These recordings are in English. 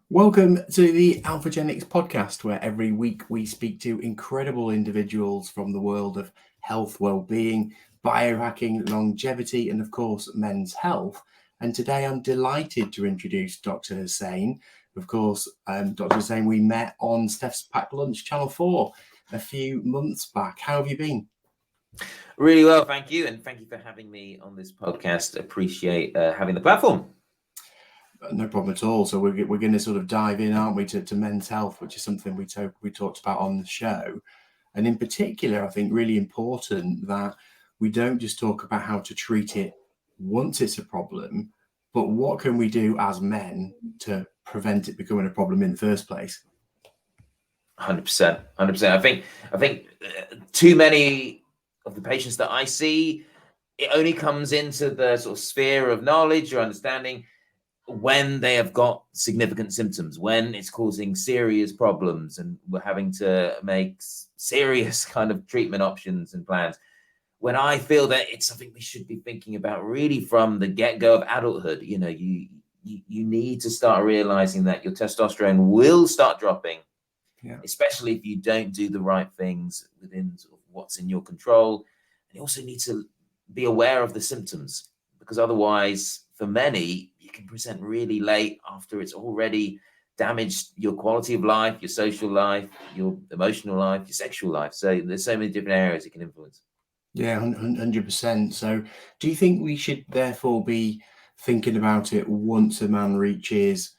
Welcome to the Alphagenix Podcast, where every week we speak to incredible individuals from the world of health, well-being, biohacking, longevity, and of course, men's health. And today I'm delighted to introduce Dr. Hussain. Of course, Dr. Hussain, we met on Steph's Packed Lunch, Channel 4, a few months back. How have you been? Really well, thank you. And thank you for having me on this podcast. Appreciate having the platform. No problem at all. So we're going to sort of dive in, aren't we, to men's health, which is something we talked about on the show. And in particular, I think really important that we don't just talk about how to treat it once it's a problem, but what can we do as men to prevent it becoming a problem in the first place? 100%. I think too many of the patients that I see, it only comes into the sort of sphere of knowledge or understanding when they have got significant symptoms, when it's causing serious problems and we're having to make serious kind of treatment options and plans. When I feel that it's something we should be thinking about really from the get-go of adulthood, you know, you need to start realizing that your testosterone will start dropping, especially if you don't do the right things within sort of what's in your control. And you also need to be aware of the symptoms, because otherwise, for many, you can present really late after it's already damaged your quality of life, your social life, your emotional life, your sexual life. So there's so many different areas it can influence. Yeah, 100%. So do you think we should therefore be thinking about it once a man reaches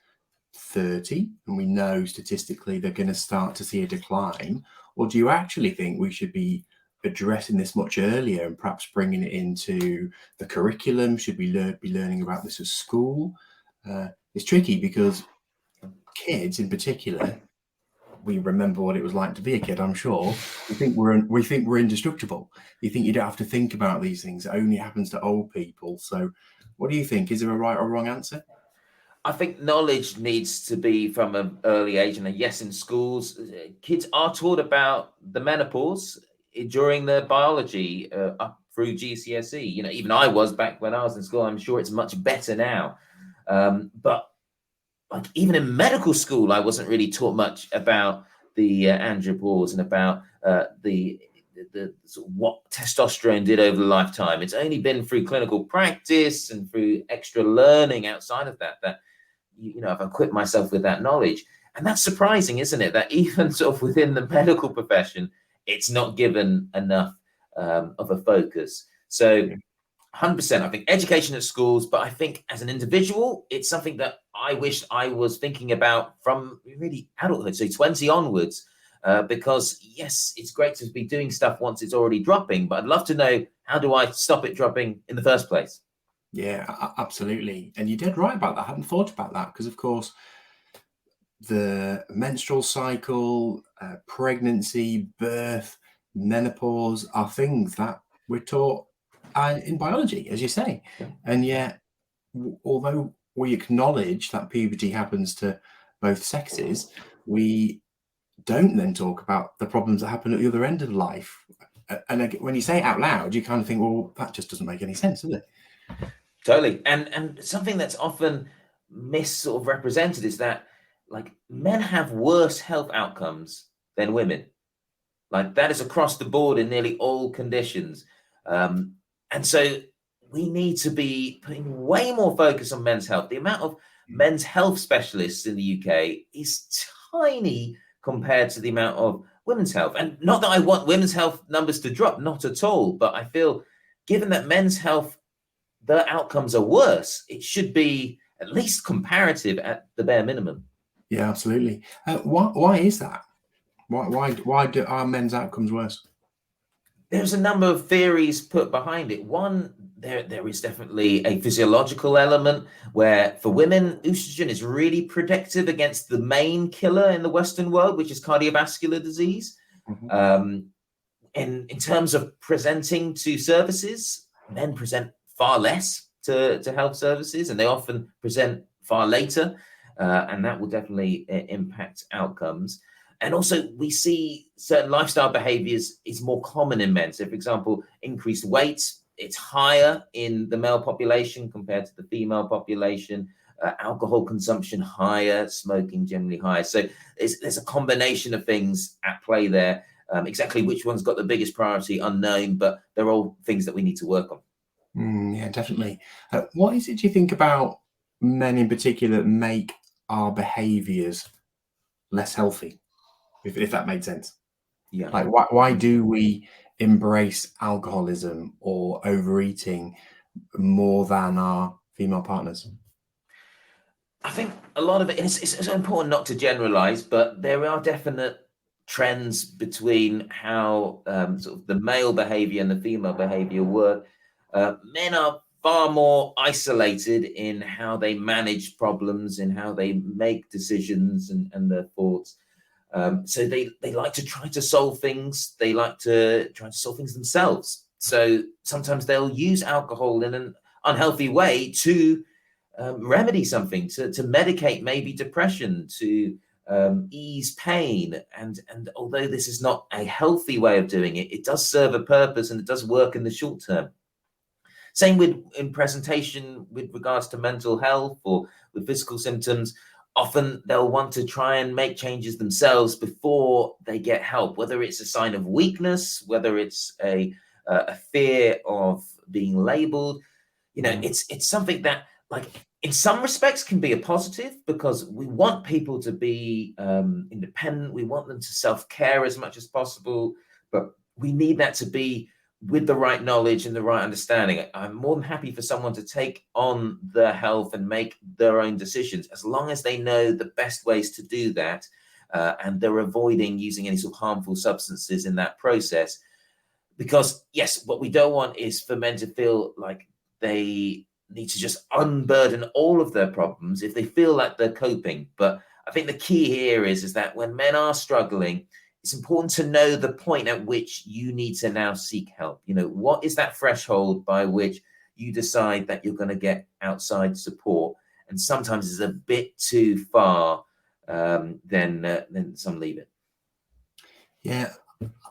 30 and we know statistically they're going to start to see a decline? Or do you actually think we should be addressing this much earlier and perhaps bringing it into the curriculum? Should we be learning about this at school? It's tricky because kids in particular, we remember what it was like to be a kid, I'm sure. We think we're indestructible. You think you don't have to think about these things. It only happens to old people. So what do you think? Is there a right or wrong answer? I think knowledge needs to be from an early age. And yes, in schools, kids are taught about the menopause during the biology up through GCSE. You know, even I was back when I was in school. I'm sure it's much better now. But like even in medical school, I wasn't really taught much about the andropause and about the sort of what testosterone did over the lifetime. It's only been through clinical practice and through extra learning outside of that you know, I've equipped myself with that knowledge. And that's surprising, isn't it? That even sort of within the medical profession, it's not given enough of a focus. So 100%, I think education at schools, but I think as an individual, it's something that I wish I was thinking about from really adulthood, so 20 onwards, because yes, it's great to be doing stuff once it's already dropping, but I'd love to know, how do I stop it dropping in the first place? Yeah, absolutely. And you did right about that. I hadn't thought about that because, of course, the menstrual cycle, pregnancy, birth, menopause are things that we're taught in biology, as you say. And yet, although we acknowledge that puberty happens to both sexes, we don't then talk about the problems that happen at the other end of life. And when you say it out loud, you kind of think, well, that just doesn't make any sense, does it? Totally. And something that's often sort of represented is that like men have worse health outcomes than women. Like that is across the board in nearly all conditions. And so we need to be putting way more focus on men's health. The amount of men's health specialists in the UK is tiny compared to the amount of women's health. And not that I want women's health numbers to drop, not at all. But I feel given that men's health, the outcomes are worse, it should be at least comparative at the bare minimum. Yeah, absolutely. Why is that? Why do our men's outcomes worse? There's a number of theories put behind it. One, there is definitely a physiological element where for women, estrogen is really protective against the main killer in the Western world, which is cardiovascular disease. Mm-hmm. In terms of presenting to services, men present far less to health services, and they often present far later, and that will definitely impact outcomes. And also we see certain lifestyle behaviors is more common in men. So for example, increased weight, it's higher in the male population compared to the female population. alcohol consumption higher, smoking generally higher. So there's a combination of things at play there. Exactly which one's got the biggest priority, unknown, but they're all things that we need to work on. Yeah, definitely. What is it, do you think, about men in particular that make our behaviours less healthy, if that made sense? Yeah. Like, why do we embrace alcoholism or overeating more than our female partners? I think a lot of it, it's important not to generalize, but there are definite trends between how sort of the male behavior and the female behavior work. Men are far more isolated in how they manage problems, in how they make decisions and their thoughts. So they like to try to solve things. They like to try to solve things themselves. So sometimes they'll use alcohol in an unhealthy way to remedy something, to medicate maybe depression, to ease pain. And although this is not a healthy way of doing it, it does serve a purpose and it does work in the short term. Same in presentation with regards to mental health or with physical symptoms. Often they'll want to try and make changes themselves before they get help, whether it's a sign of weakness, whether it's a fear of being labeled. It's something that, like, in some respects can be a positive, because we want people to be independent. We want them to self-care as much as possible, but we need that to be with the right knowledge and the right understanding. I'm more than happy for someone to take on their health and make their own decisions, as long as they know the best ways to do that, and they're avoiding using any sort of harmful substances in that process. Because yes, what we don't want is for men to feel like they need to just unburden all of their problems if they feel like they're coping. But I think the key here is that when men are struggling, it's important to know the point at which you need to now seek help. What is that threshold by which you decide that you're going to get outside support? And sometimes it's a bit too far, then some leave it. Yeah,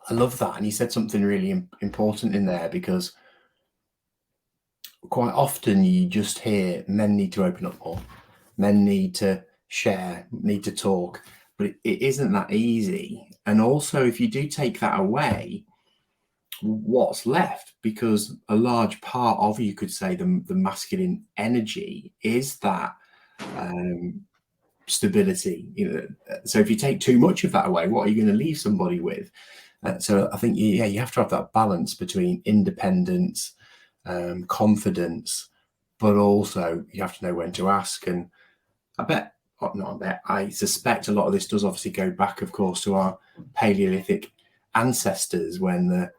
I love that. And you said something really important in there, because quite often you just hear men need to open up more, men need to share, need to talk, but it isn't that easy. And also, if you do take that away, what's left? Because a large part of, you could say, the masculine energy is that stability. So if you take too much of that away, what are you going to leave somebody with? So I think, you have to have that balance between independence, confidence, but also you have to know when to ask. And I suspect a lot of this does obviously go back, of course, to our Paleolithic ancestors, when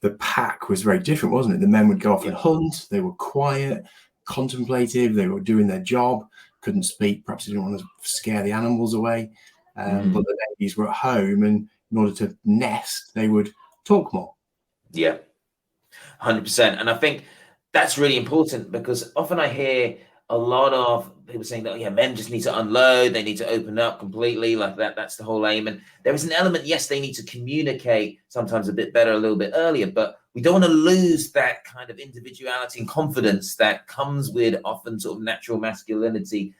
the pack was very different, wasn't it? The men would go off and hunt. They were quiet, contemplative. They were doing their job, couldn't speak. Perhaps they didn't want to scare the animals away. But the ladies were at home, and in order to nest, they would talk more. Yeah, 100%. And I think that's really important, because often I hear a lot of people saying that, men just need to unload, they need to open up completely, like that's the whole aim. And there is an element, yes, they need to communicate sometimes a bit better, a little bit earlier, but we don't want to lose that kind of individuality and confidence that comes with often sort of natural masculinity,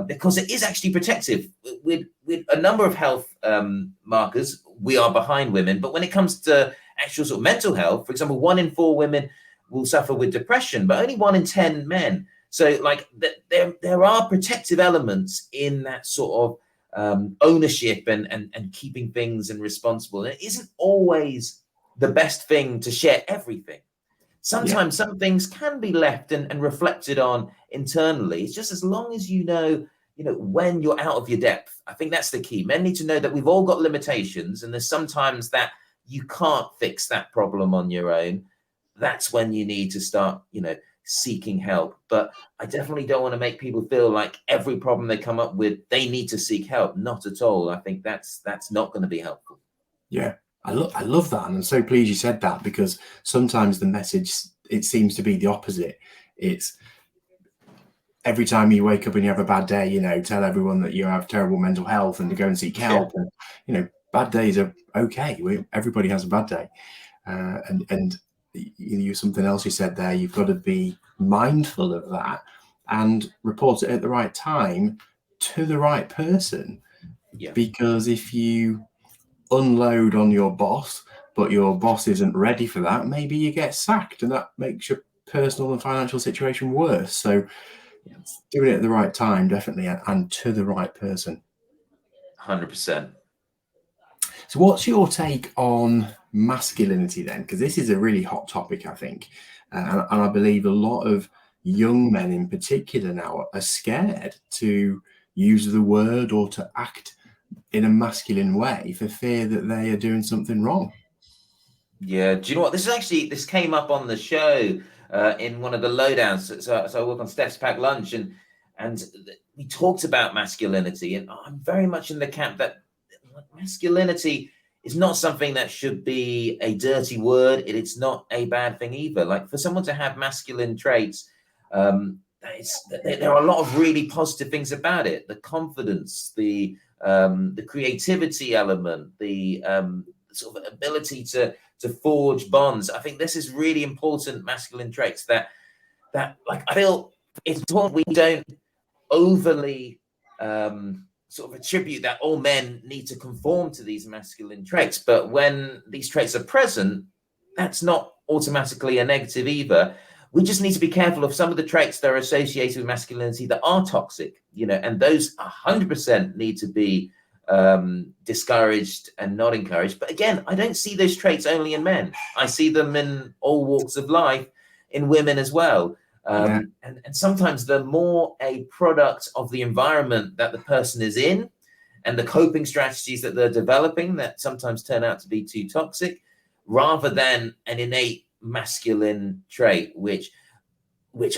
because it is actually protective. With a number of health markers, we are behind women, but when it comes to actual sort of mental health, for example, 1 in 4 women will suffer with depression, but only 1 in 10 men. So, like, there are protective elements in that sort of ownership and keeping things and responsible. And it isn't always the best thing to share everything. Sometimes some things can be left and reflected on internally. It's just, as long as you know when you're out of your depth. I think that's the key. Men need to know that we've all got limitations, and there's sometimes that you can't fix that problem on your own. That's when you need to start, seeking help. But I definitely don't want to make people feel like every problem they come up with, they need to seek help. Not at all. I think that's not going to be helpful. Yeah, I love that. And I'm so pleased you said that, because sometimes the message, it seems to be the opposite. It's every time you wake up and you have a bad day, tell everyone that you have terrible mental health and to go and seek help. And, bad days are okay. Everybody has a bad day. And something else you said there, you've got to be mindful of that. and report it at the right time to the right person. Yeah. Because if you unload on your boss, but your boss isn't ready for that, maybe you get sacked, and that makes your personal and financial situation worse. So doing it at the right time, definitely, and to the right person. 100%. So what's your take on masculinity then? Because this is a really hot topic, I think. And I believe a lot of young men in particular now are scared to use the word or to act in a masculine way for fear that they are doing something wrong. Yeah. Do you know what? This came up on the show in one of the lowdowns. So I work on Steph's Pack Lunch, and we talked about masculinity, and I'm very much in the camp that masculinity is not something that should be a dirty word. It's not a bad thing either. Like, for someone to have masculine traits, there are a lot of really positive things about it. The confidence, the creativity element, the sort of ability to forge bonds. I think this is really important masculine traits that like, I feel it's important we don't overly sort of attribute that all men need to conform to these masculine traits. But when these traits are present, that's not automatically a negative either. We just need to be careful of some of the traits that are associated with masculinity that are toxic, and those 100% need to be discouraged and not encouraged. But again, I don't see those traits only in men. I see them in all walks of life, in women as well. And sometimes they're more a product of the environment that the person is in and the coping strategies that they're developing that sometimes turn out to be too toxic, rather than an innate masculine trait, which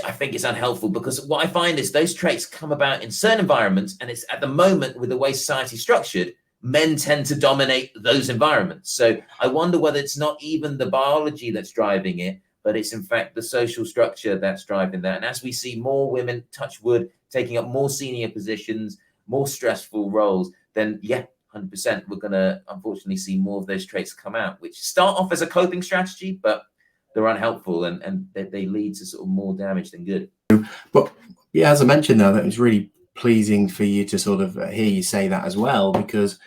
I think is unhelpful. Because what I find is those traits come about in certain environments, and it's at the moment, with the way society is structured, men tend to dominate those environments. So I wonder whether it's not even the biology that's driving it, but it's in fact the social structure that's driving that. And as we see more women, touch wood, taking up more senior positions, more stressful roles, then 100%, we're going to unfortunately see more of those traits come out, which start off as a coping strategy, but they're unhelpful and they lead to sort of more damage than good. But yeah, as I mentioned though, that was really pleasing for you to sort of hear you say that as well, because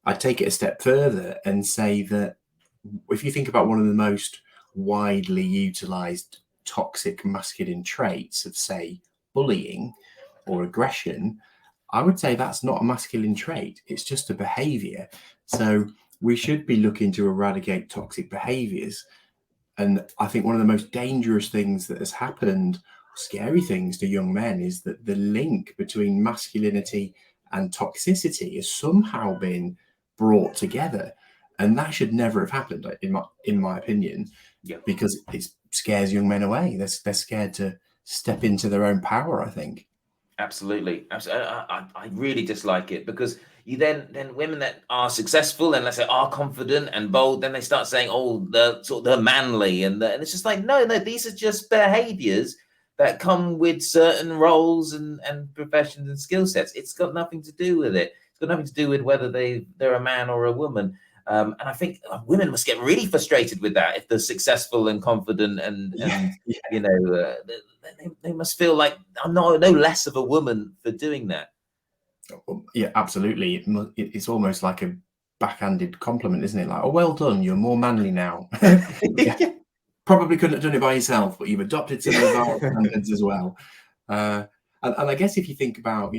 I take it a step further and say that if you think about one of the most widely utilized toxic masculine traits of, say, bullying or aggression, I would say that's not a masculine trait. It's just a behavior. So we should be looking to eradicate toxic behaviors. And I think one of the most dangerous things that has happened, scary things to young men, is that the link between masculinity and toxicity has somehow been brought together. And that should never have happened, in my opinion, because it scares young men away. They're scared to step into their own power, I think. Absolutely. I really dislike it, because you then women that are successful and, let's say, are confident and bold, then they start saying, oh, they're manly, and it's just like, no, these are just behaviors that come with certain roles and professions and skill sets. It's got nothing to do with it. It's got nothing to do with whether they're a man or a woman. And I think women must get really frustrated with that if they're successful and confident, and they must feel like I'm no less of a woman for doing that. Yeah, absolutely. It's almost like a backhanded compliment, isn't it? Like, oh, well done, you're more manly now. Probably couldn't have done it by yourself, but you've adopted some of our standards as well. And I guess if you think about,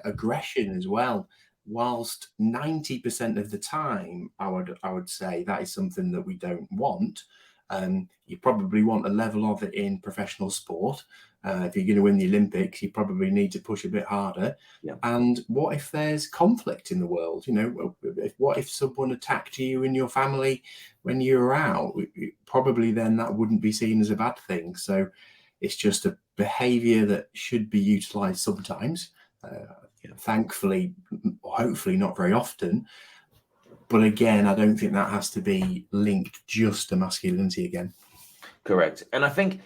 aggression as well, whilst 90% of the time, I would say that is something that we don't want. You probably want a level of it in professional sport. If you're going to win the Olympics, you probably need to push a bit harder. Yeah. And what if there's conflict in the world? What if someone attacked you in your family when you were out? Probably then that wouldn't be seen as a bad thing. So it's just a behavior that should be utilized sometimes. Thankfully, or hopefully not very often. But again, I don't think that has to be linked just to masculinity again. Correct. And I think,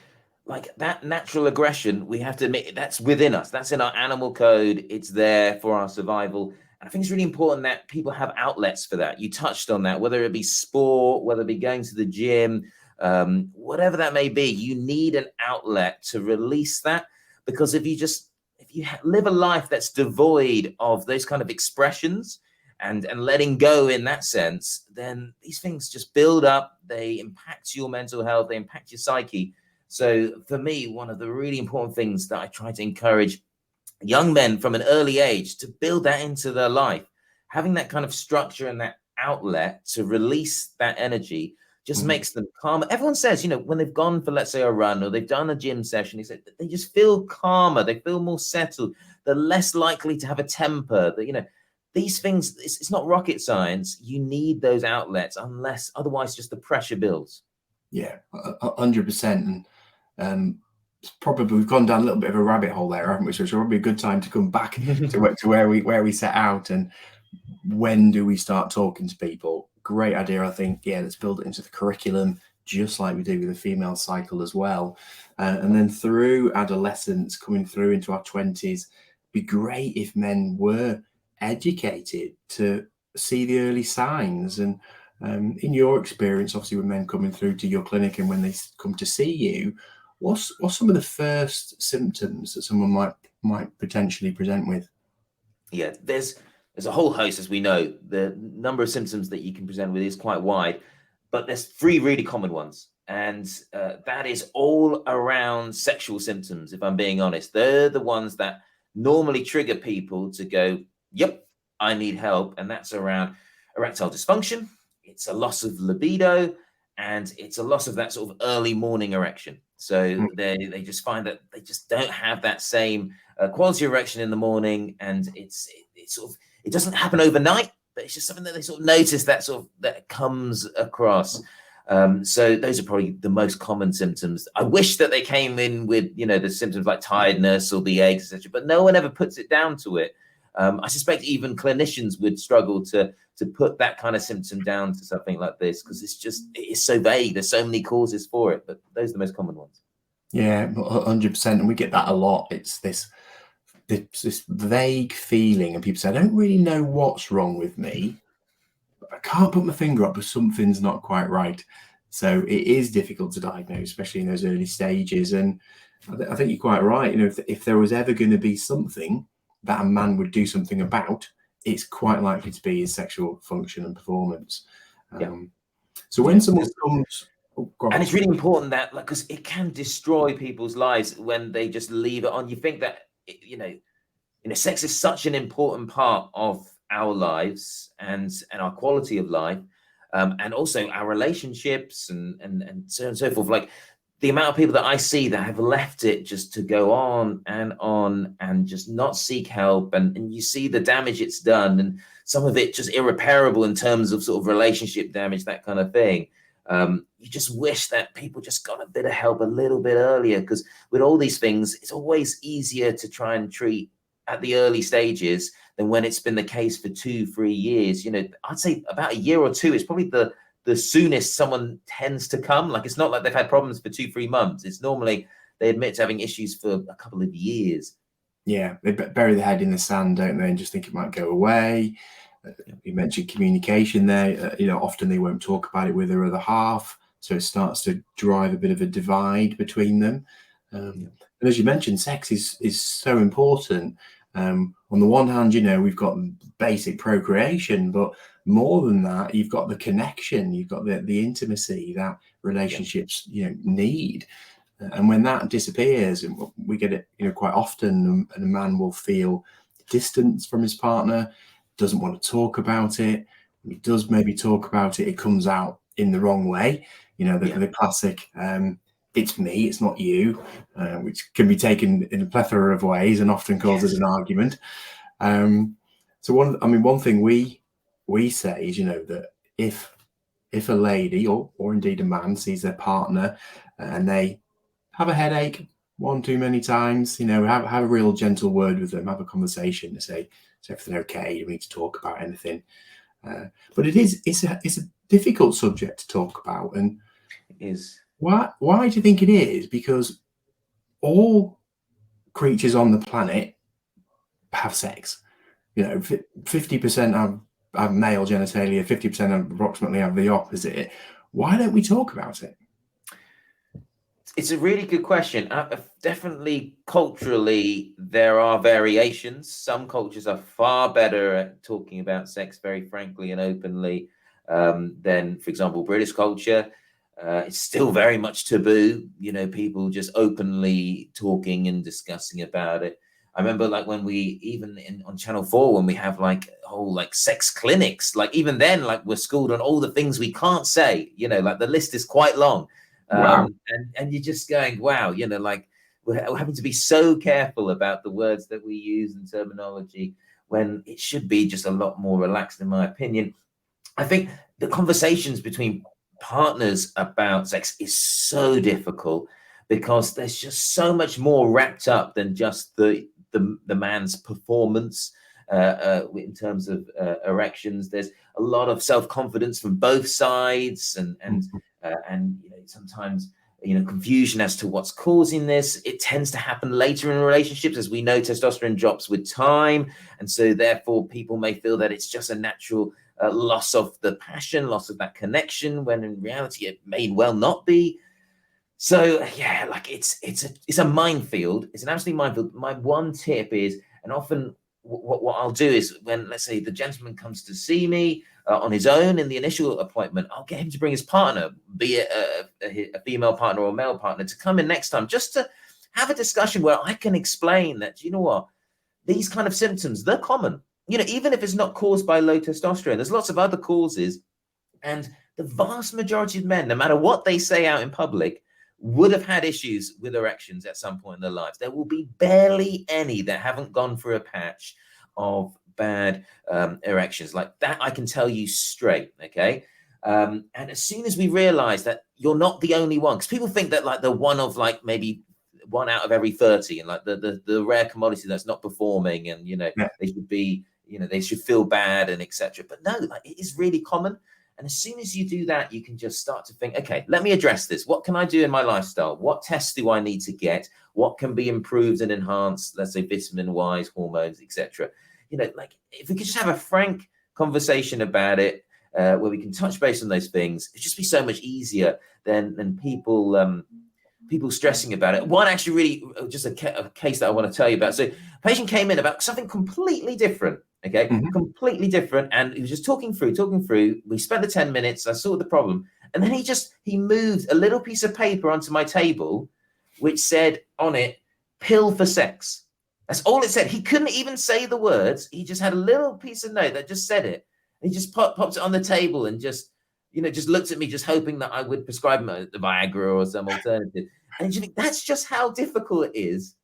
like, that natural aggression, we have to admit, that's within us. That's in our animal code. It's there for our survival. And I think it's really important that people have outlets for that. You touched on that, whether it be sport, whether it be going to the gym, whatever that may be, you need an outlet to release that. because if you live a life that's devoid of those kind of expressions and letting go in that sense, then these things just build up. They impact your mental health, they impact your psyche. So for me, one of the really important things that I try to encourage young men from an early age to build that into their life, having that kind of structure and that outlet to release that energy just makes them calmer. Everyone says, when they've gone for, let's say, a run or they've done a gym session, they just feel calmer, they feel more settled, they're less likely to have a temper. These things, it's not rocket science. You need those outlets, otherwise just the pressure builds. Yeah, 100%. And probably we've gone down a little bit of a rabbit hole there, haven't we? So it's probably a good time to come back to where we set out, and when do we start talking to people? Great idea, I think. Yeah, let's build it into the curriculum, just like we do with the female cycle as well. And then through adolescence, coming through into our 20s, be great if men were educated to see the early signs. And in your experience, obviously, with men coming through to your clinic and when they come to see you, what's some of the first symptoms that someone might potentially present with? Yeah, there's a whole host, as we know. The number of symptoms that you can present with is quite wide, but there's 3 really common ones. And that is all around sexual symptoms, if I'm being honest. They're the ones that normally trigger people to go, yep, I need help. And that's around erectile dysfunction. It's a loss of libido, and it's a loss of that sort of early morning erection. So they just find that they just don't have that same quality erection in the morning, and it doesn't happen overnight, but it's just something that they sort of notice that comes across. So those are probably the most common symptoms. I wish that they came in with the symptoms like tiredness or the aches, etc., but no one ever puts it down to it. I suspect even clinicians would struggle to put that kind of symptom down to something like this, because it's so vague. There's so many causes for it, but those are the most common ones. Yeah, 100%. And we get that a lot. It's this vague feeling, and people say, I don't really know what's wrong with me. I can't put my finger up, but something's not quite right. So it is difficult to diagnose, especially in those early stages. And I think you're quite right. If there was ever going to be something that a man would do something about, it's quite likely to be his sexual function and performance. So when someone comes, and it's really important that, because it can destroy people's lives when they just leave it on. You think that sex is such an important part of our lives and our quality of life, and also our relationships and so on and so forth. Like, the amount of people that I see that have left it just to go on and just not seek help, and you see the damage it's done, and some of it just irreparable in terms of sort of relationship damage, that kind of thing. You just wish that people just got a bit of help a little bit earlier, because with all these things, it's always easier to try and treat at the early stages than when it's been the case for 2-3 years. I'd say about a year or 2 is probably the soonest someone tends to come. Like, it's not like they've had problems for 2-3 months. It's normally they admit to having issues for a couple of years. Yeah, they bury their head in the sand, don't they, and just think it might go away. You mentioned communication there. Often they won't talk about it with their other half, so it starts to drive a bit of a divide between them. And as you mentioned, sex is so important. On the one hand, we've got basic procreation, but more than that, you've got the connection, you've got the intimacy that relationships need. And when that disappears, and we get it quite often, and a man will feel distance from his partner, doesn't want to talk about it. When he does maybe talk about it, it comes out in the wrong way. The classic it's me, it's not you, which can be taken in a plethora of ways and often causes an argument. So one thing we say is, that if a lady or indeed a man sees their partner and they have a headache one too many times, have a real gentle word with them, have a conversation to say, is everything okay? Do we need to talk about anything? But it's a difficult subject to talk about, and it is. Why do you think it is? Because all creatures on the planet have sex. 50% have male genitalia, 50% approximately have the opposite. Why don't we talk about it? It's a really good question. Definitely culturally, there are variations. Some cultures are far better at talking about sex very frankly and openly than, for example, British culture. It's still very much taboo, people just openly talking and discussing about it. I remember like when we on Channel 4, when we have like whole like sex clinics, like even then, like we're schooled on all the things we can't say, like the list is quite long. Wow. And you're just going, wow, like we're having to be so careful about the words that we use and terminology when it should be just a lot more relaxed, in my opinion. I think the conversations between partners about sex is so difficult because there's just so much more wrapped up than just the man's performance in terms of erections. There's a lot of self-confidence from both sides, and sometimes confusion as to what's causing this. It tends to happen later in relationships. As we know, testosterone drops with time, and so therefore people may feel that it's just a natural loss of the passion, loss of that connection, when in reality it may well not be. So yeah, like it's a minefield. It's an absolute minefield. My one tip is, and often what I'll do is, when, let's say, the gentleman comes to see me on his own in the initial appointment, I'll get him to bring his partner, be it a female partner or a male partner, to come in next time, just to have a discussion where I can explain that, you know what, these kind of symptoms, they're common. Even if it's not caused by low testosterone, there's lots of other causes. And the vast majority of men, no matter what they say out in public, would have had issues with erections at some point in their lives. There will be barely any that haven't gone through a patch of bad erections. Like that, I can tell you straight, okay? And as soon as we realize that you're not the only one, because people think that like the one of like maybe 1 out of every 30, and like the rare commodity that's not performing, and they should be, they should feel bad and etc. But no, like it is really common. And as soon as you do that, you can just start to think, okay, let me address this. What can I do in my lifestyle? What tests do I need to get? What can be improved and enhanced, let's say vitamin-wise, hormones, etc. Like if we could just have a frank conversation about it, where we can touch base on those things, it'd just be so much easier than people stressing about it. One actually really just a case that I want to tell you about. So a patient came in about something completely different. Okay, completely different. And he was just talking through. We spent the 10 minutes. I saw the problem. And then he moved a little piece of paper onto my table, which said on it, pill for sex. That's all it said. He couldn't even say the words. He just had a little piece of note that just said it. And he just popped it on the table and just looked at me, just hoping that I would prescribe him the Viagra or some alternative. And you think that's just how difficult it is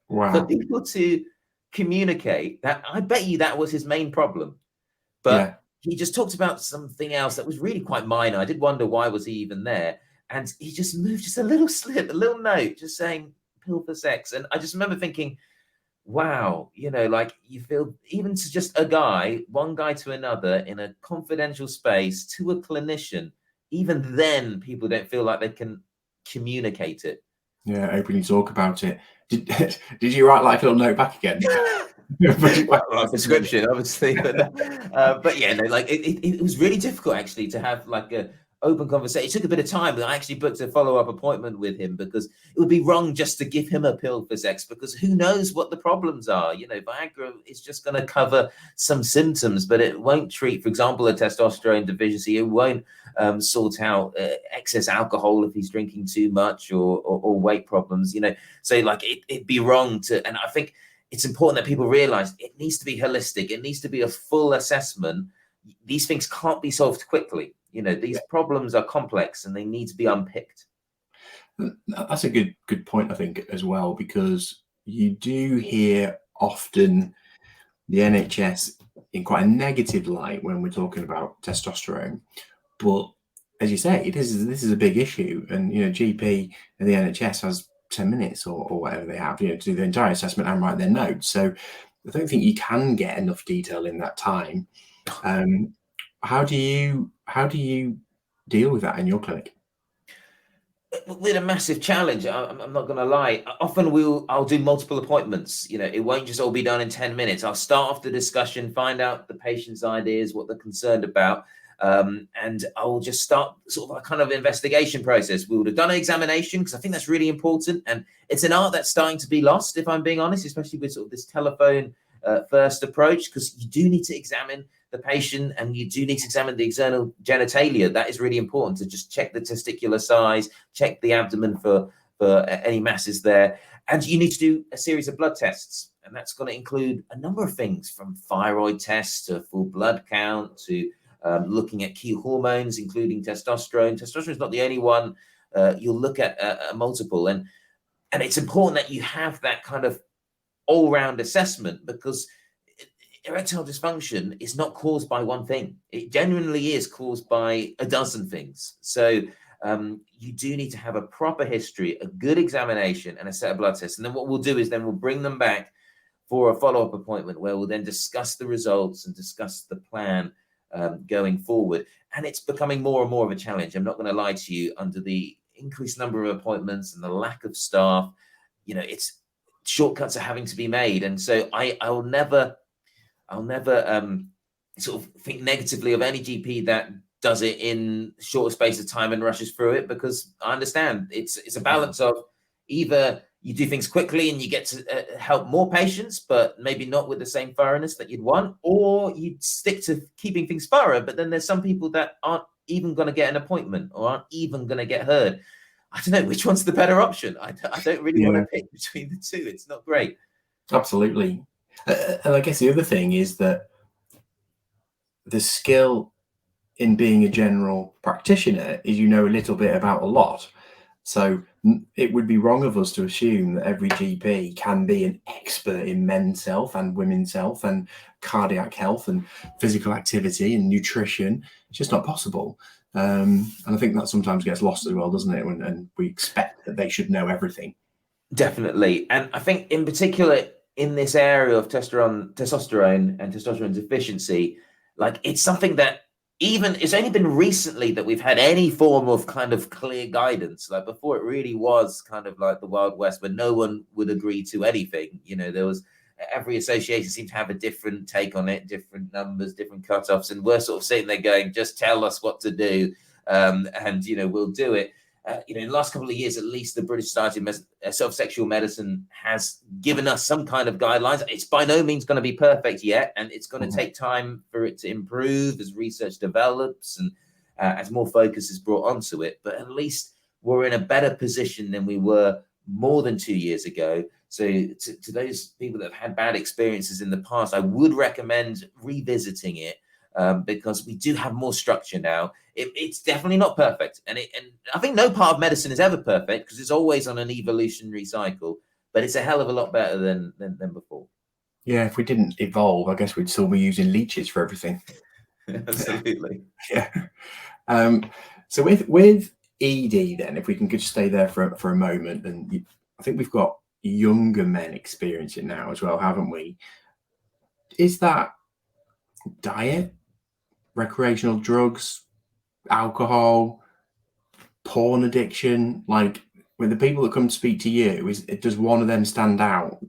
for people to communicate. That I bet you that was his main problem. But he just talked about something else that was really quite minor. I did wonder, why was he even there? And he just moved just a little slip, a little note, just saying pill for sex. And I just remember thinking, wow, like you feel, even to just one guy to another in a confidential space, to a clinician, even then people don't feel like they can communicate it. Yeah, openly talk about it. Did you write like a little note back again? Well, prescription, obviously, but yeah, no, like it was really difficult actually to have like a open conversation. It took a bit of time, but I actually booked a follow-up appointment with him, because it would be wrong just to give him a pill for sex, because who knows what the problems are. Viagra is just going to cover some symptoms, but it won't treat, for example, a testosterone deficiency. It won't sort out excess alcohol if he's drinking too much, or weight problems. So like it'd be wrong to. And I think it's important that people realize it needs to be holistic. It needs to be a full assessment. These things can't be solved quickly. These problems are complex and they need to be unpicked. That's a good point, I think, as well, because you do hear often the NHS in quite a negative light when we're talking about testosterone. But as you say, this is a big issue, and GP and the NHS has 10 minutes or whatever they have, to do the entire assessment and write their notes. So I don't think you can get enough detail in that time. How do you deal with that in your clinic? With a massive challenge, I'm not going to lie. Often I'll do multiple appointments. It won't just all be done in 10 minutes. I'll start off the discussion, find out the patient's ideas, what they're concerned about, And I'll just start sort of a kind of investigation process. We would have done an examination, because I think that's really important. And it's an art that's starting to be lost, if I'm being honest, especially with sort of this telephone first approach, because you do need to examine the patient, and you do need to examine the external genitalia. That is really important, to just check the testicular size, check the abdomen for any masses there. And you need to do a series of blood tests. And that's going to include a number of things, from thyroid tests to full blood count to looking at key hormones, including testosterone. Testosterone is not the only one. You'll look at a multiple. And it's important that you have that kind of all-round assessment, because erectile dysfunction is not caused by one thing. It genuinely is caused by a dozen things. So you do need to have a proper history, a good examination, and a set of blood tests. And then what we'll do is then we'll bring them back for a follow-up appointment, where we'll then discuss the results and discuss the plan going forward. And it's becoming more and more of a challenge. I'm not going to lie to you, under the increased number of appointments and the lack of staff, it's shortcuts are having to be made. And so I'll never sort of think negatively of any GP that does it in shorter space of time and rushes through it, because I understand it's a balance of either you do things quickly and you get to help more patients, but maybe not with the same thoroughness that you'd want, or you stick to keeping things thorough, but then there's some people that aren't even going to get an appointment or aren't even going to get heard. I don't know which one's the better option. I don't really want to pick between the two. It's not great. Absolutely. And I guess the other thing is that the skill in being a general practitioner is you know a little bit about a lot. So it would be wrong of us to assume that every GP can be an expert in men's health and women's health and cardiac health and physical activity and nutrition. It's just not possible. And I think that sometimes gets lost as well, doesn't it? And we expect that they should know everything. Definitely. And I think in particular in this area of testosterone and testosterone deficiency, like it's something that it's only been recently that we've had any form of kind of clear guidance. Like before, it really was kind of like the Wild West, where no one would agree to anything. There was every association seemed to have a different take on it, different numbers, different cutoffs, and we're sort of sitting there going, just tell us what to do, and we'll do it. In the last couple of years, at least, the British Society of Sexual Medicine has given us some kind of guidelines. It's by no means going to be perfect yet, and it's going to take time for it to improve as research develops and as more focus is brought onto it. But at least we're in a better position than we were more than 2 years ago. So to those people that have had bad experiences in the past, I would recommend revisiting it. Because we do have more structure now. It's definitely not perfect, and I think no part of medicine is ever perfect, because it's always on an evolutionary cycle. But it's a hell of a lot better than before. Yeah, if we didn't evolve, I guess we'd still be using leeches for everything. Absolutely. Yeah. So with ED, then, if we can just stay there for a moment, and I think we've got younger men experiencing it now as well, haven't we? Is that diet, recreational drugs, alcohol, porn addiction? Like, with the people that come to speak to you, does one of them stand out?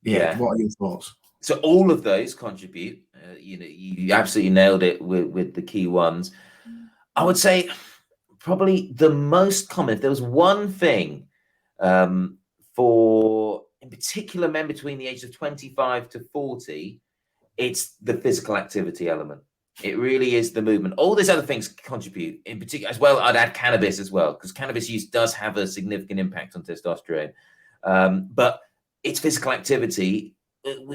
Yeah. What are your thoughts? So all of those contribute. You absolutely nailed it with the key ones. I would say probably the most common, if there was one thing for, in particular, men between the ages of 25 to 40, it's the physical activity element. It really is the movement. All these other things contribute, in particular as well. I'd add cannabis as well, because cannabis use does have a significant impact on testosterone. But it's physical activity.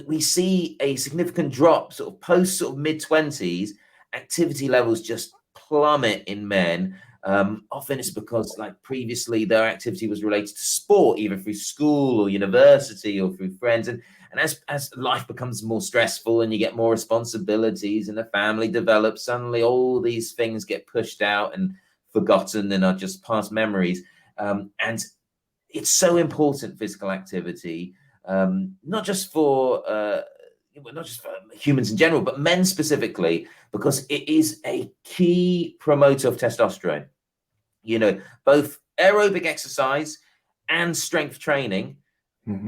We see a significant drop sort of post sort of mid-20s. Activity levels just plummet in men. Often it's because, like, previously their activity was related to sport, either through school or university or through friends. And as life becomes more stressful and you get more responsibilities and the family develops, suddenly all these things get pushed out and forgotten and are just past memories. And it's so important, physical activity, not just for humans in general, but men specifically, because it is a key promoter of testosterone. Both aerobic exercise and strength training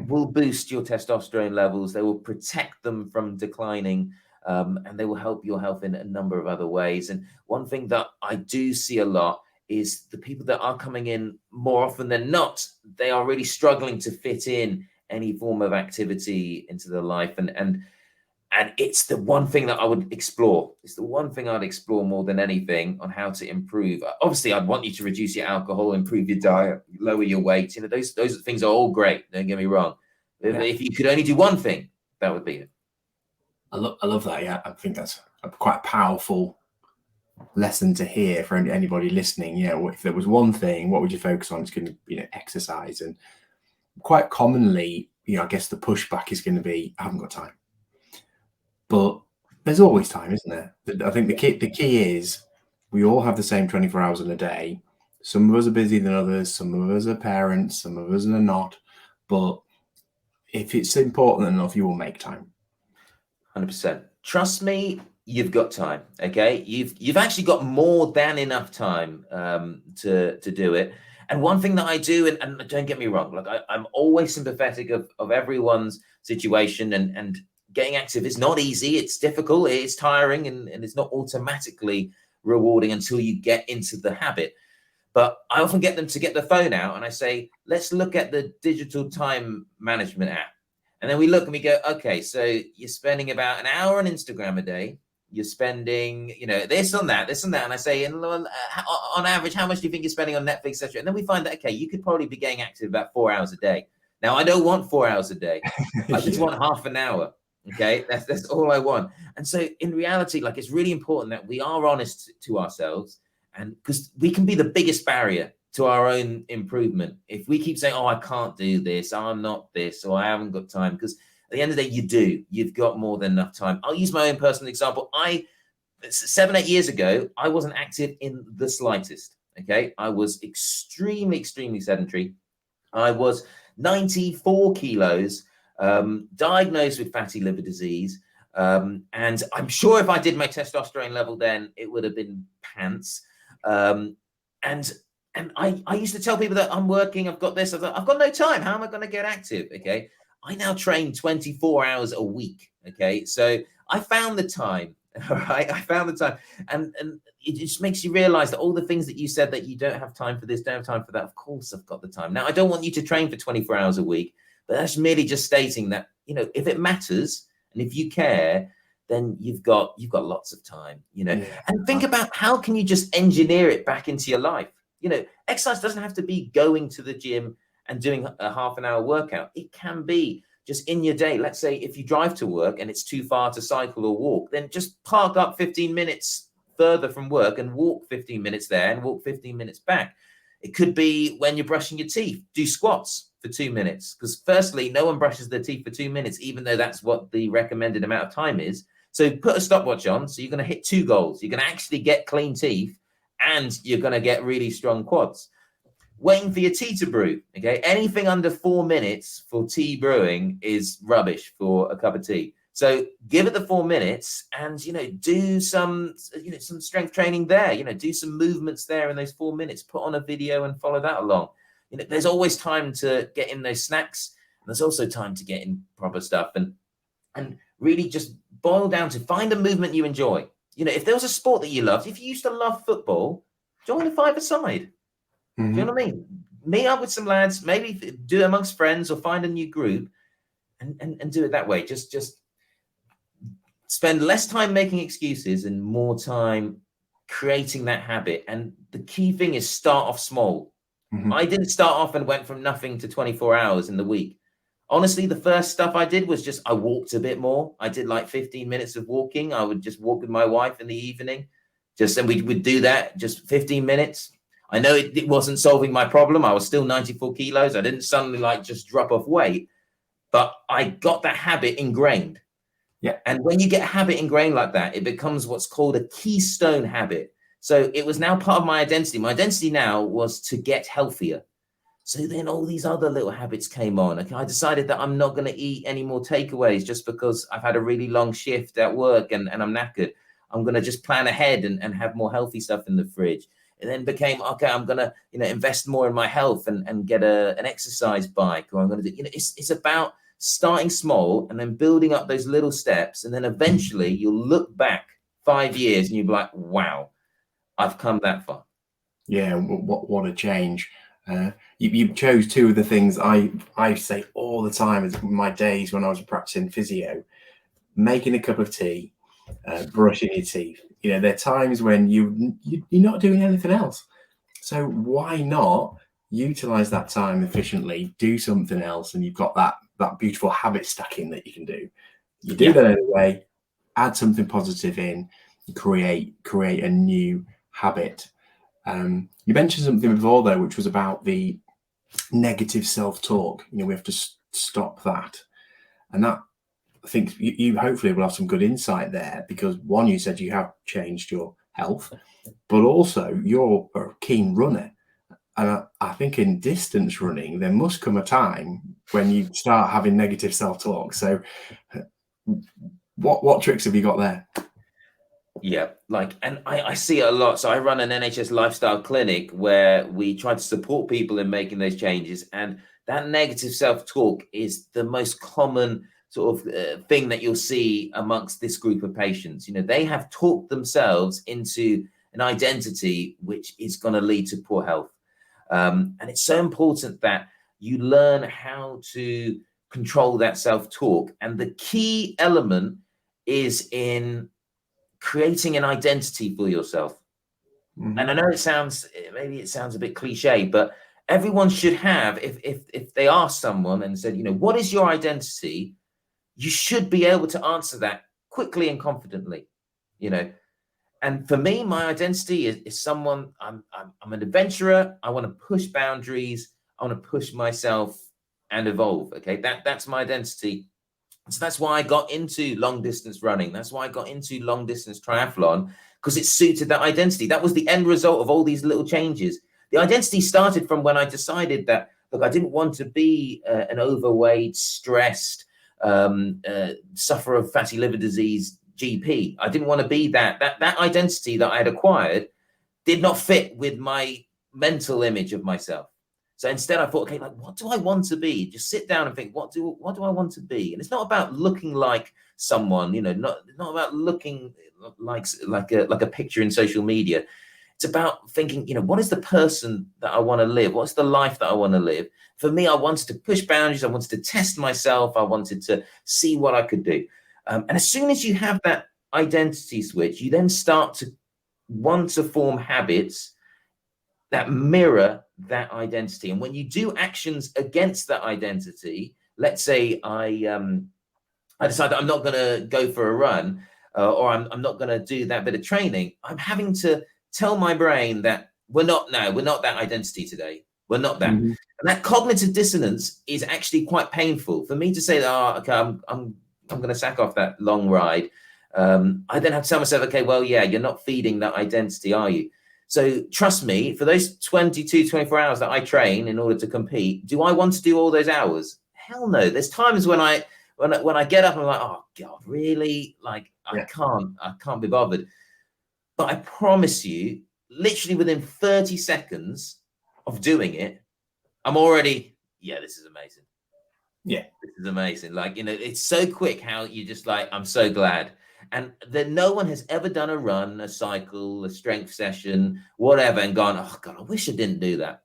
will boost your testosterone levels. They will protect them from declining. and they will help your health in a number of other ways. And one thing that I do see a lot is the people that are coming in more often than not, they are really struggling to fit in any form of activity into their life. And it's the one thing that I would explore. It's the one thing I'd explore more than anything on how to improve. Obviously, I'd want you to reduce your alcohol, improve your diet, lower your weight. You know, those things are all great. Don't get me wrong. Yeah. If you could only do one thing, that would be it. I love that. Yeah, I think that's quite a powerful lesson to hear for anybody listening. You know, if there was one thing, what would you focus on? It's going to be, you know, exercise. And quite commonly, you know, I guess the pushback is going to be, I haven't got time. But there's always time, isn't there? I think the key is we all have the same 24 hours in a day. Some of us are busier than others. Some of us are parents. Some of us are not. But if it's important enough, you will make time. 100%. Trust me, you've got time. Okay, you've actually got more than enough time to do it. And one thing that I do, and don't get me wrong, like I'm always sympathetic of everyone's situation, and getting active is not easy. It's difficult. It's tiring, and it's not automatically rewarding until you get into the habit. But I often get them to get the phone out and I say, let's look at the digital time management app. And then we look and we go, okay, so you're spending about an hour on Instagram a day. You're spending, you know, this on that. And I say, on average, how much do you think you're spending on Netflix, etc.? And then we find that, okay, you could probably be getting active about 4 hours a day. Now, I don't want 4 hours a day. I just want half an hour. Okay, that's all I want. And so in reality, like, it's really important that we are honest to ourselves, and because we can be the biggest barrier to our own improvement if we keep saying, oh, I can't do this, I'm not this, or I haven't got time. Because at the end of the day, you've got more than enough time. I'll use my own personal example. 7-8 years ago, I wasn't active in the slightest. Okay, I was extremely sedentary. I was 94 kilos, diagnosed with fatty liver disease. And I'm sure if I did my testosterone level then, it would have been pants. And I used to tell people that I'm working, I've got this, I've got no time. How am I going to get active? Okay. I now train 24 hours a week. Okay. So I found the time. All right. I found the time. And it just makes you realize that all the things that you said that you don't have time for this, don't have time for that. Of course, I've got the time. Now, I don't want you to train for 24 hours a week, but that's merely just stating that, you know, if it matters and if you care, then you've got lots of time, you know. Yeah. And think about how can you just engineer it back into your life? You know, exercise doesn't have to be going to the gym and doing a half an hour workout. It can be just in your day. Let's say if you drive to work and it's too far to cycle or walk, then just park up 15 minutes further from work and walk 15 minutes there and walk 15 minutes back. It could be when you're brushing your teeth, do squats for 2 minutes. Because firstly, no one brushes their teeth for 2 minutes, even though that's what the recommended amount of time is. So put a stopwatch on. So you're going to hit 2 goals. You're going to actually get clean teeth and you're going to get really strong quads. Waiting for your tea to brew. Okay. Anything under 4 minutes for tea brewing is rubbish for a cup of tea. So give it the 4 minutes and, you know, do some strength training there, you know, do some movements there in those 4 minutes, put on a video and follow that along. You know, there's always time to get in those snacks. And there's also time to get in proper stuff and really just boil down to find a movement you enjoy. You know, if there was a sport that you loved, if you used to love football, join a five-a-side. Mm-hmm. Do you know what I mean? Meet up with some lads, maybe do it amongst friends or find a new group and do it that way. Just spend less time making excuses and more time creating that habit. And the key thing is start off small. Mm-hmm. I didn't start off and went from nothing to 24 hours in the week. Honestly, the first stuff I did was just I walked a bit more. I did like 15 minutes of walking. I would just walk with my wife in the evening. And we would do that just 15 minutes. I know it wasn't solving my problem. I was still 94 kilos. I didn't suddenly like just drop off weight, but I got that habit ingrained. Yeah. And when you get a habit ingrained like that, it becomes what's called a keystone habit. So it was now part of my identity. My identity now was to get healthier. So then all these other little habits came on. Okay, I decided that I'm not going to eat any more takeaways just because I've had a really long shift at work and I'm knackered. I'm going to just plan ahead and have more healthy stuff in the fridge. It then became, okay, I'm going to, you know, invest more in my health and get an exercise bike, or I'm going to do, you know, it's about starting small and then building up those little steps. And then eventually you'll look back 5 years and you'll be like, wow, I've come that far. Yeah, what a change. You chose two of the things I say all the time as my days when I was practicing physio: making a cup of tea, brushing your teeth. You know, there are times when you're not doing anything else. So why not utilize that time efficiently, do something else, and you've got that beautiful habit stacking that you can do. You do that anyway, add something positive in, create a new habit. You mentioned something before though, which was about the negative self-talk. You know, we have to stop that, and that, I think you hopefully will have some good insight there, because one, you said you have changed your health, but also you're a keen runner. And I think in distance running, there must come a time when you start having negative self-talk. So what tricks have you got there? Yeah, like, and I see it a lot. So I run an NHS lifestyle clinic where we try to support people in making those changes. And that negative self-talk is the most common sort of thing that you'll see amongst this group of patients. You know, they have talked themselves into an identity which is going to lead to poor health. And it's so important that you learn how to control that self-talk. And the key element is in creating an identity for yourself. Mm-hmm. And I know maybe it sounds a bit cliche, but everyone should have, if they ask someone and said, you know, what is your identity? You should be able to answer that quickly and confidently, you know. And for me, my identity is someone, I'm an adventurer. I want to push boundaries. I want to push myself and evolve. Okay, that's my identity. So that's why I got into long distance running. That's why I got into long distance triathlon, because it suited that identity. That was the end result of all these little changes. The identity started from when I decided that, look, I didn't want to be an overweight, stressed, sufferer of fatty liver disease GP. I didn't want to be that. That identity that I had acquired did not fit with my mental image of myself. So instead I thought, okay, like, what do I want to be? Just sit down and think, what do I want to be? And it's not about looking like someone, you know, not about looking like a picture in social media. It's about thinking, you know, what is the person that I want to live? What's the life that I want to live? For me, I wanted to push boundaries. I wanted to test myself. I wanted to see what I could do. And as soon as you have that identity switch, you then start to want to form habits that mirror that identity. And when you do actions against that identity, let's say I decide that I'm not going to go for a run, or I'm not going to do that bit of training, I'm having to tell my brain that we're not that identity today. We're not that. Mm-hmm. And that cognitive dissonance is actually quite painful for me to say that, oh, okay, I'm going to sack off that long ride. I then have to tell myself, okay, well, yeah, you're not feeding that identity, are you? So trust me, for those 22, 24 hours that I train in order to compete, do I want to do all those hours? Hell no. There's times when I get up and I'm like, oh God, really? Like, yeah. I can't be bothered. But I promise you, literally within 30 seconds of doing it, I'm already, yeah, this is amazing. Yeah. This is amazing. Like, you know, it's so quick how you just like, I'm so glad. And then no one has ever done a run, a cycle, a strength session, whatever, and gone, oh God, I wish I didn't do that.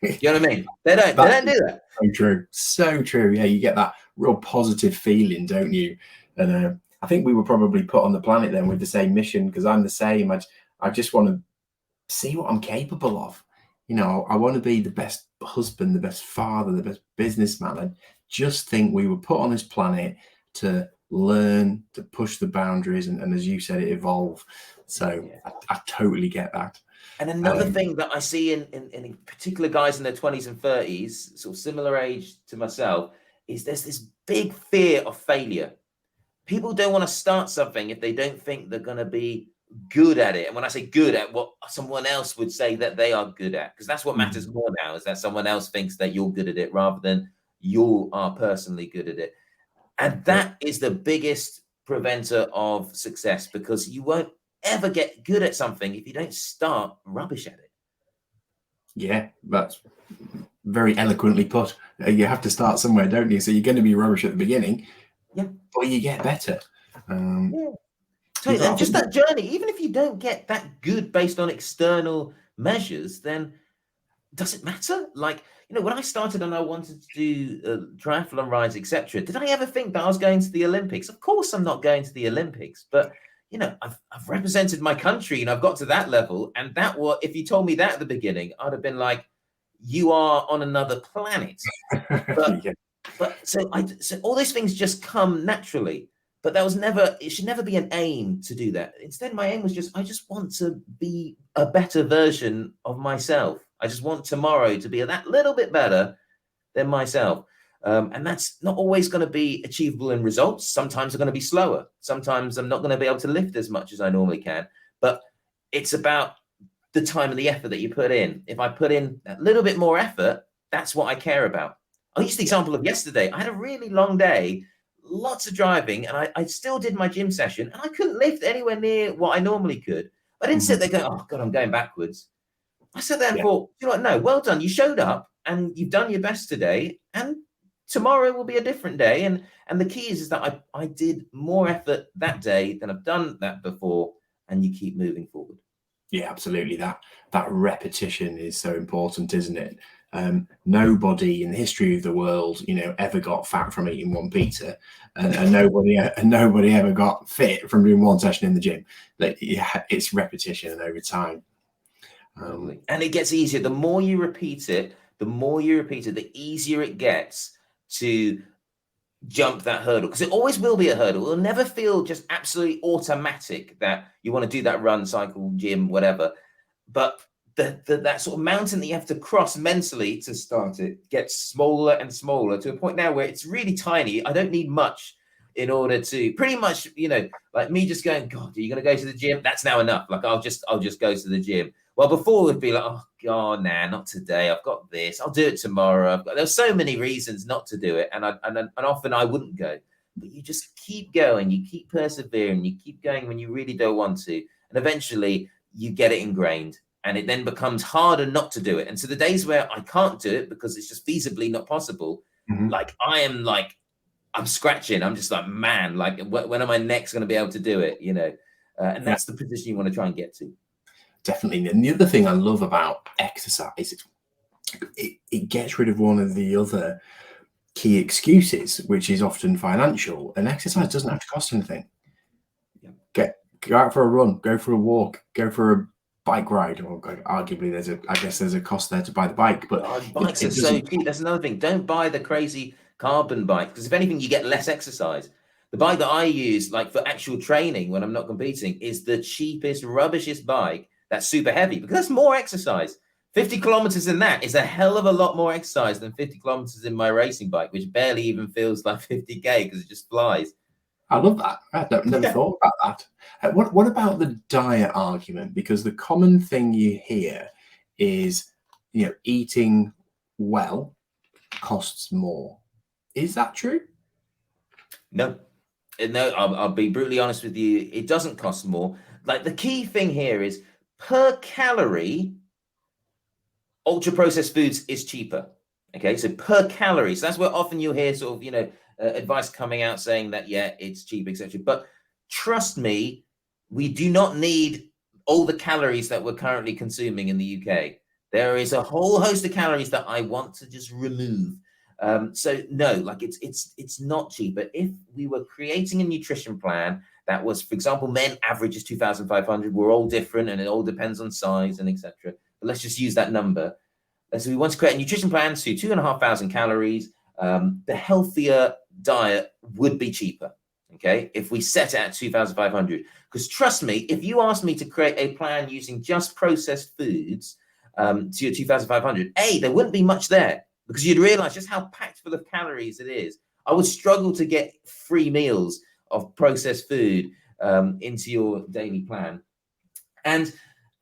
You know what I mean? They don't do that. So true. So true. Yeah, you get that real positive feeling, don't you? And I think we were probably put on the planet then with the same mission, because I'm the same. I just want to see what I'm capable of. You know, I want to be the best husband, the best father, the best businessman. I just think we were put on this planet to learn, to push the boundaries, and as you said, it evolve. So yeah. I totally get that. And another thing that I see in particular guys in their 20s and 30s, sort of similar age to myself, is there's this big fear of failure. People don't want to start something if they don't think they're going to be good at it. And when I say good at, what someone else would say that they are good at, because that's what matters more now, is that someone else thinks that you're good at it rather than you are personally good at it. And that is the biggest preventer of success, because you won't ever get good at something if you don't start rubbish at it. Yeah, that's very eloquently put. You have to start somewhere, don't you? So you're going to be rubbish at the beginning, Yeah, but you get better. yeah. Totally. And just that journey, even if you don't get that good based on external measures, then does it matter? Like, when I started and I wanted to do triathlon rides, etc., did I ever think that I was going to the Olympics? Of course, I'm not going to the Olympics, but I've represented my country and I've got to that level. And if you told me that at the beginning, I'd have been like, you are on another planet. But Yeah. so all those things just come naturally. But it should never be an aim to do that. Instead, my aim was I just want to be a better version of myself. I just want tomorrow to be that little bit better than myself. And that's not always going to be achievable in results. Sometimes they're going to be slower. Sometimes I'm not going to be able to lift as much as I normally can. But it's about the time and the effort that you put in. If I put in a little bit more effort, that's what I care about. I'll use the example of yesterday. I had a really long day, lots of driving, and I still did my gym session, and I couldn't lift anywhere near what I normally could. I didn't sit there going, oh, God, I'm going backwards. I sat there and thought, no, well done. You showed up, and you've done your best today, and tomorrow will be a different day. And the key is that I did more effort that day than I've done that before, and you keep moving forward. Yeah, absolutely. That repetition is so important, isn't it? Nobody in the history of the world, ever got fat from eating one pizza, and nobody ever got fit from doing one session in the gym. It's repetition and over time. And it gets easier. The more you repeat it, the easier it gets to jump that hurdle, because it always will be a hurdle. It'll never feel just absolutely automatic that you want to do that run, cycle, gym, whatever. But that sort of mountain that you have to cross mentally to start it gets smaller and smaller to a point now where it's really tiny. I don't need much in order to pretty much, like me just going, God, are you going to go to the gym? That's now enough. Like I'll just go to the gym. Well, before it would be like, oh God, nah, not today. I've got this. I'll do it tomorrow. There's so many reasons not to do it, and often I wouldn't go. But you just keep going. You keep persevering. You keep going when you really don't want to, and eventually you get it ingrained, and it then becomes harder not to do it. And so the days where I can't do it because it's just feasibly not possible, I'm scratching. I'm just like, man, like when am I next going to be able to do it? And that's the position you want to try and get to. Definitely. And the other thing I love about exercise, it gets rid of one of the other key excuses, which is often financial. And exercise doesn't have to cost anything. Go out for a run, go for a walk, go for a bike ride. Or arguably, there's a cost there to buy the bike. But bikes are so cheap. That's another thing. Don't buy the crazy carbon bike, because if anything, you get less exercise. The bike that I use, like for actual training when I'm not competing, is the cheapest, rubbishest bike. That's super heavy, because that's more exercise. 50 kilometers in that is a hell of a lot more exercise than 50 kilometers in my racing bike, which barely even feels like 50K because it just flies. I love that. I've never thought about that. What about the diet argument? Because the common thing you hear is, eating well costs more. Is that true? No, I'll be brutally honest with you. It doesn't cost more. Like the key thing here is, per calorie, ultra processed foods is cheaper. Okay, so per calorie. So that's where often you'll hear sort of, advice coming out saying that, yeah, it's cheap, etc. But trust me, we do not need all the calories that we're currently consuming in the UK. There is a whole host of calories that I want to just remove. So no, like it's not cheaper. If we were creating a nutrition plan that was, for example, men average is 2,500. We're all different, and it all depends on size and etc. But let's just use that number. So we want to create a nutrition plan to 2,500 calories. The healthier diet would be cheaper. Okay, if we set it at 2,500, because trust me, if you asked me to create a plan using just processed foods to your 2,500, there wouldn't be much there, because you'd realize just how packed full of calories it is. I would struggle to get 3 meals of processed food into your daily plan. And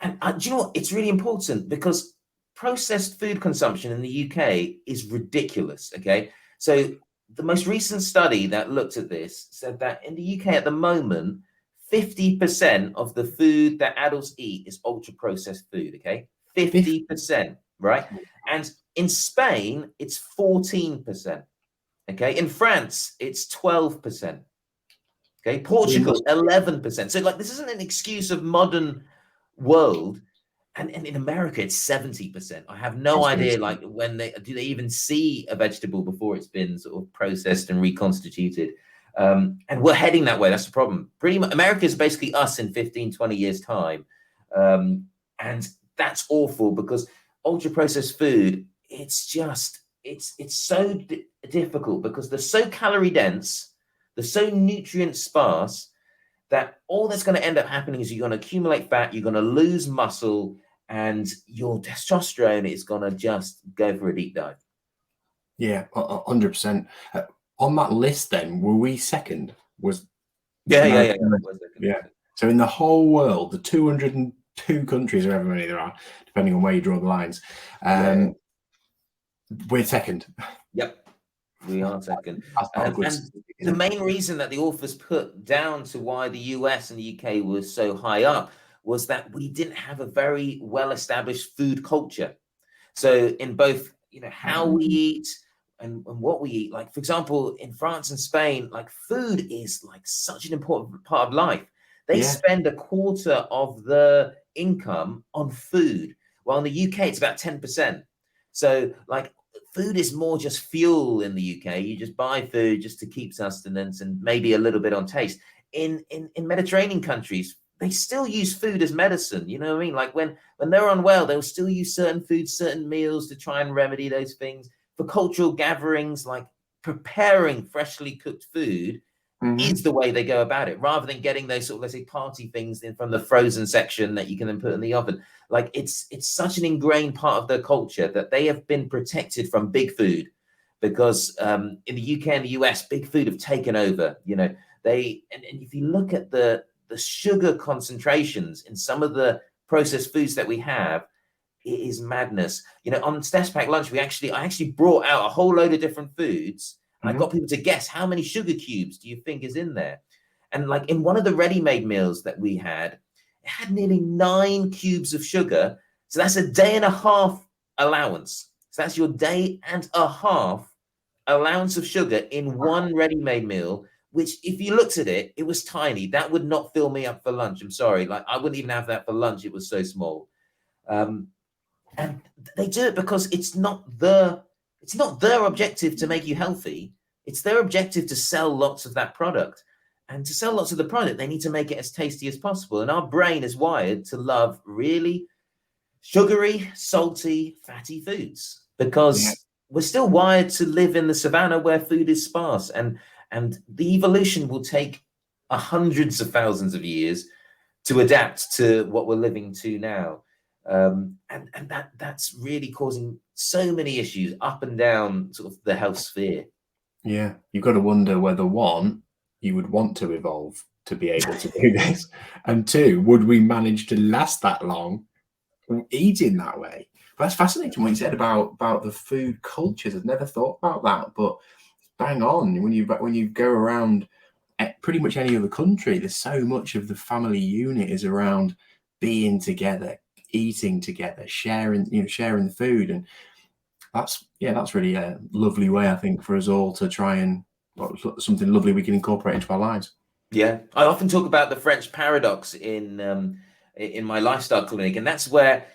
do you know what? It's really important, because processed food consumption in the UK is ridiculous. Okay, so the most recent study that looked at this said that in the UK at the moment, 50% of the food that adults eat is ultra processed food. Okay, 50%, right? And In Spain, it's 14%. Okay. In France, it's 12%. Okay. Portugal, 11%. So like, this isn't an excuse of modern world. And in America, it's 70%. I have no idea, like, when do they even see a vegetable before it's been sort of processed and reconstituted? And we're heading that way. That's the problem. Pretty much, America is basically us in 15, 20 years' time. And that's awful, because ultra-processed food, it's so difficult, because they're so calorie dense, they're so nutrient sparse, that all that's going to end up happening is you're going to accumulate fat, you're going to lose muscle, and your testosterone is going to just go for a deep dive. Yeah, 100%. On that list, then, were we second? Yeah. So in the whole world, the 202 countries, or however many there are, depending on where you draw the lines, we're second. Yep. We are second. And the main reason that the authors put down to why the US and the UK were so high up was that we didn't have a very well-established food culture. So in both, how we eat and what we eat, like, for example, in France and Spain, like, food is like such an important part of life. They spend a quarter of the income on food, while in the UK, it's about 10%. So like, food is more just fuel in the UK. You just buy food just to keep sustenance and maybe a little bit on taste. In Mediterranean countries, they still use food as medicine. You know what I mean? Like, when they're unwell, they'll still use certain foods, certain meals to try and remedy those things. For cultural gatherings, like, preparing freshly cooked food is the way they go about it, rather than getting those sort of, let's say, party things from the frozen section that you can then put in the oven. Like, it's such an ingrained part of their culture that they have been protected from big food, because in the UK and the US, big food have taken over. And if you look at the sugar concentrations in some of the processed foods that we have, it is madness. On Steph's Pack Lunch, I actually brought out a whole load of different foods. I got people to guess, how many sugar cubes do you think is in there? And like, in one of the ready-made meals that we had, it had nearly 9 cubes of sugar. So that's a day and a half allowance. So that's your day and a half allowance of sugar in one ready-made meal, which, if you looked at it, it was tiny. That would not fill me up for lunch. I'm sorry. Like, I wouldn't even have that for lunch. It was so small. And they do it because it's not their objective to make you healthy. It's their objective to sell lots of that product. And to sell lots of the product, they need to make it as tasty as possible. And our brain is wired to love really sugary, salty, fatty foods, because we're still wired to live in the savannah where food is sparse. And the evolution will take hundreds of thousands of years to adapt to what we're living to now. And that's really causing so many issues up and down sort of the health sphere. Yeah, you've got to wonder whether, one, you would want to evolve to be able to do this, and two, would we manage to last that long eating that way? But that's fascinating what you said about the food cultures. I've never thought about that, but bang on. When you go around pretty much any other country, there's so much of the family unit is around being together, eating together, sharing the food. And that's really a lovely way, I think, for us all to try and something lovely we can incorporate into our lives. Yeah, I often talk about the French paradox in my lifestyle clinic, and that's where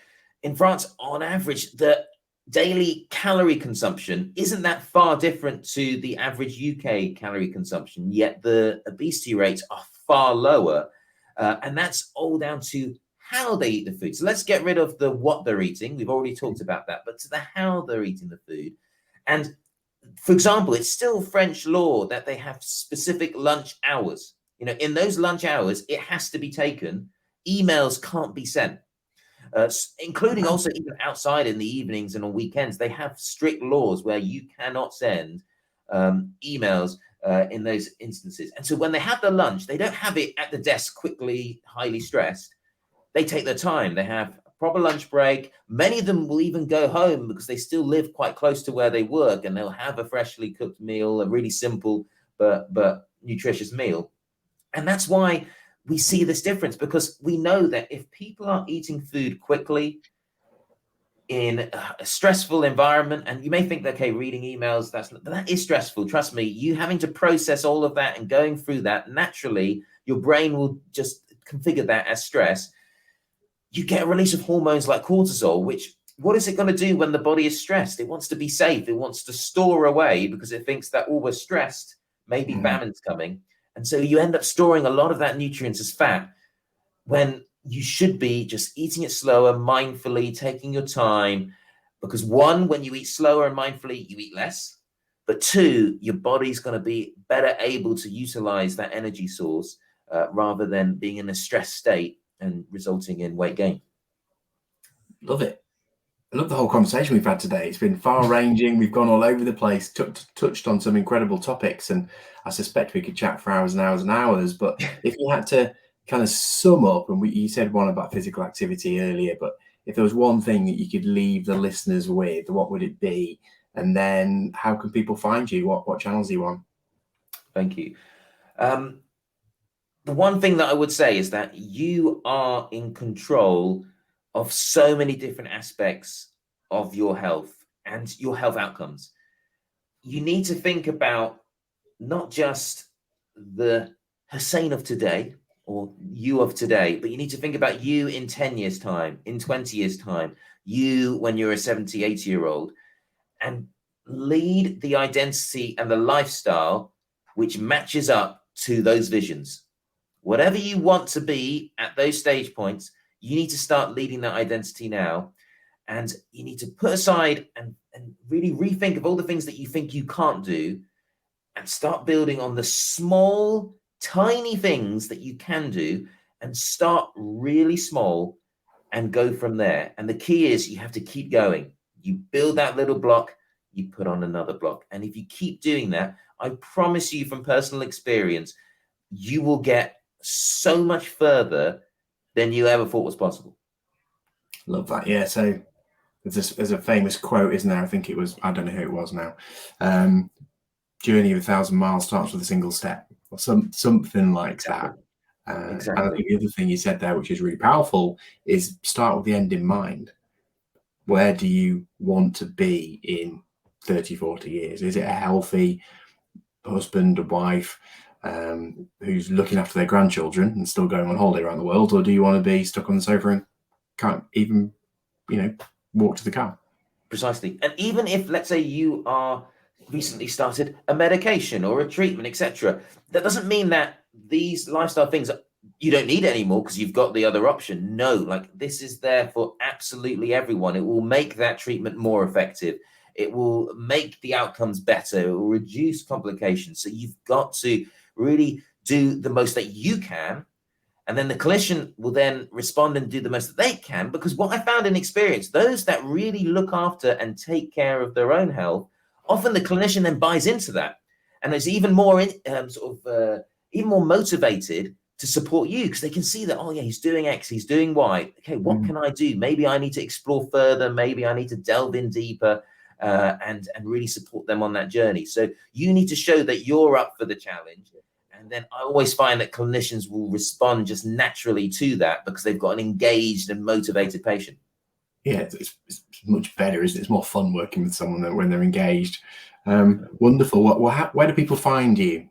in France, on average, the daily calorie consumption isn't that far different to the average UK calorie consumption, yet the obesity rates are far lower, and that's all down to how they eat the food. So let's get rid of the what they're eating. We've already talked about that, but to the how they're eating the food. And for example, it's still French law that they have specific lunch hours. In those lunch hours, it has to be taken. Emails can't be sent, including also even outside in the evenings and on weekends. They have strict laws where you cannot send emails in those instances. And so when they have their lunch, they don't have it at the desk quickly, highly stressed. They take their time. They have a proper lunch break. Many of them will even go home because they still live quite close to where they work, and they'll have a freshly cooked meal, a really simple but nutritious meal. And that's why we see this difference, because we know that if people are eating food quickly, in a stressful environment, and you may think that, okay, reading emails, that is stressful. Trust me, you having to process all of that and going through that, naturally, your brain will just configure that as stress. You get a release of hormones like cortisol, which, what is it going to do when the body is stressed? It wants to be safe. It wants to store away because it thinks that, oh, we're stressed, maybe famine's coming. And so you end up storing a lot of that nutrients as fat when you should be just eating it slower, mindfully, taking your time. Because one, when you eat slower and mindfully, you eat less. But two, your body's going to be better able to utilize that energy source rather than being in a stress state and resulting in weight gain. Love it. I love the whole conversation we've had today. It's been far-ranging. We've gone all over the place, touched on some incredible topics, and I suspect we could chat for hours and hours and hours. But if you had to kind of sum up, and you said one about physical activity earlier, but if there was one thing that you could leave the listeners with, what would it be? And then how can people find you? What channels are you on? Thank you. The one thing that I would say is that you are in control of so many different aspects of your health and your health outcomes. You need to think about not just the Hussain of today or you of today, but you need to think about you in 10 years time, in 20 years time, you when you're a 70, 80-year-old, and lead the identity and the lifestyle which matches up to those visions. Whatever you want to be at those stage points, you need to start leading that identity now. And you need to put aside and really rethink of all the things that you think you can't do and start building on the small, tiny things that you can do and start really small and go from there. And the key is you have to keep going. You build that little block, you put on another block. And if you keep doing that, I promise you from personal experience, you will get so much further than you ever thought was possible. Love that. Yeah. So there's a famous quote, isn't there? I think it was, I don't know who it was now. Journey of 1,000 miles starts with a single step, or something like that. Exactly. And I think the other thing you said there, which is really powerful, is start with the end in mind. Where do you want to be in 30, 40 years? Is it a healthy husband or wife who's looking after their grandchildren and still going on holiday around the world? Or do you want to be stuck on the sofa and can't even, walk to the car? Precisely. And even if, let's say, you are recently started a medication or a treatment, etc., that doesn't mean that these lifestyle things you don't need anymore because you've got the other option. No, like this is there for absolutely everyone. It will make that treatment more effective. It will make the outcomes better. It will reduce complications. So you've got to really do the most that you can. And then the clinician will then respond and do the most that they can. Because what I found in experience, those that really look after and take care of their own health, often the clinician then buys into that. And is even more even more motivated to support you because they can see that, oh yeah, he's doing X, he's doing Y. Okay, what can I do? Maybe I need to explore further. Maybe I need to delve in deeper and really support them on that journey. So you need to show that you're up for the challenge. And then I always find that clinicians will respond just naturally to that because they've got an engaged and motivated patient. Yeah, it's much better, isn't it? It's more fun working with someone when they're engaged. Wonderful. Where do people find you?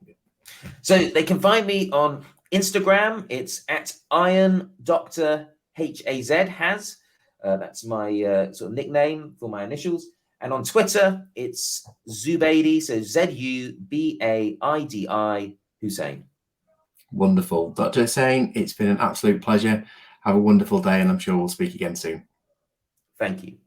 So they can find me on Instagram. It's at Iron Dr. Haz. That's my sort of nickname for my initials. And on Twitter, it's Zubaidi. So Zubaidi Hussain. Wonderful. Dr. Hussain, it's been an absolute pleasure. Have a wonderful day, and I'm sure we'll speak again soon. Thank you.